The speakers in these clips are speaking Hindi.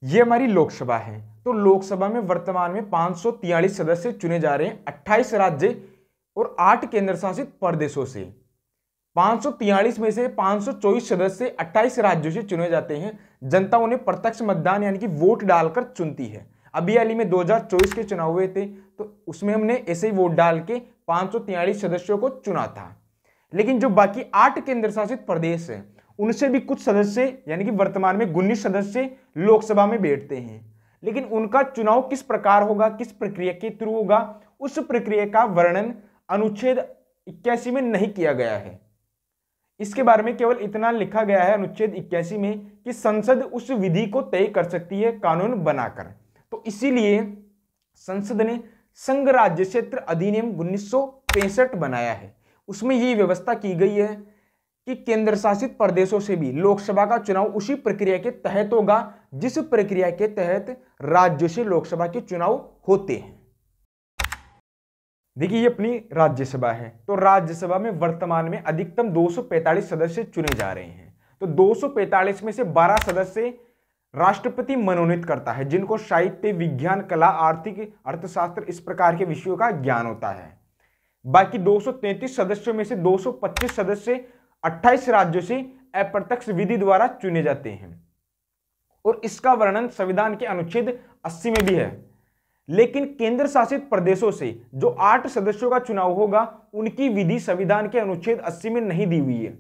ये हमारी लोकसभा है। तो लोकसभा में वर्तमान में 543 सदस्य चुने जा रहे हैं 28 राज्य और 8 केंद्र शासित प्रदेशों से। 543 में से 524 सदस्य 28 राज्यों से चुने जाते हैं। जनता उन्हें प्रत्यक्ष मतदान यानी कि वोट डालकर चुनती है। अभी हाल ही में 2024 के चुनाव हुए थे, तो उसमें हमने ऐसे ही वोट डाल के 543 सदस्यों को चुना था। लेकिन जो बाकी 8 केंद्र शासित प्रदेश हैं, उनसे भी कुछ सदस्य यानी कि वर्तमान में 19 सदस्य लोकसभा में बैठते हैं। लेकिन उनका चुनाव किस प्रकार होगा, किस प्रक्रिया के थ्रू होगा, उस प्रक्रिया का वर्णन अनुच्छेद 81 में नहीं किया गया है। इसके बारे में केवल इतना लिखा गया है अनुच्छेद 81 में कि संसद उस विधि को तय कर सकती है कानून बनाकर। तो इसीलिए संसद ने संघ राज्य क्षेत्र अधिनियम 1965 बनाया है। उसमें यह व्यवस्था की गई है कि केंद्र शासित प्रदेशों से भी लोकसभा का चुनाव उसी प्रक्रिया के तहत होगा जिस प्रक्रिया के तहत राज्यों से लोकसभा के चुनाव होते हैं। देखिए, ये अपनी राज्यसभा है। तो राज्यसभा में वर्तमान में अधिकतम 245 सदस्य चुने जा रहे हैं। तो 245 में से 12 सदस्य राष्ट्रपति मनोनीत करता है, जिनको साहित्य, विज्ञान, कला, आर्थिक, अर्थशास्त्र इस प्रकार के विषयों का ज्ञान होता है। बाकी 233 सदस्यों में से 225 सदस्य 28 राज्यों से अप्रत्यक्ष विधि द्वारा चुने जाते हैं और इसका वर्णन संविधान के अनुच्छेद 80 में भी है। लेकिन केंद्र शासित प्रदेशों से जो 8 सदस्यों का चुनाव होगा, उनकी विधि संविधान के अनुच्छेद 80 में नहीं दी हुई है।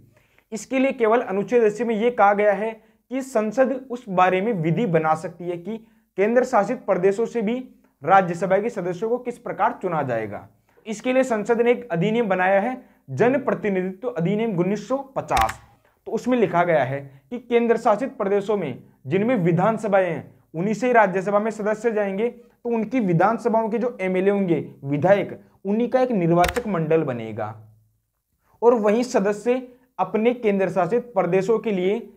इसके लिए केवल अनुच्छेद 80 में यह कहा गया है कि संसद उस बारे में विधि बना सकती है कि केंद्र शासित प्रदेशों से भी राज्यसभा के सदस्यों को किस प्रकार चुना जाएगा। इसके लिए संसद ने एक अधिनियम बनाया है, जन प्रतिनिधित्व अधिनियम 1950। तो उसमें लिखा गया है कि केंद्र शासित प्रदेशों में जिनमें विधानसभाएं हैं, उन्हीं से राज्यसभा में सदस्य जाएंगे। तो उनकी विधानसभाओं के जो एमएलए होंगे, विधायक, उन्हीं का एक निर्वाचक मंडल बनेगा और वही सदस्य अपने केंद्र शासित प्रदेशों के लिए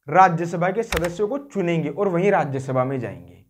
राज्यसभा के सदस्यों को चुनेंगे और वहीं राज्यसभा में जाएंगे।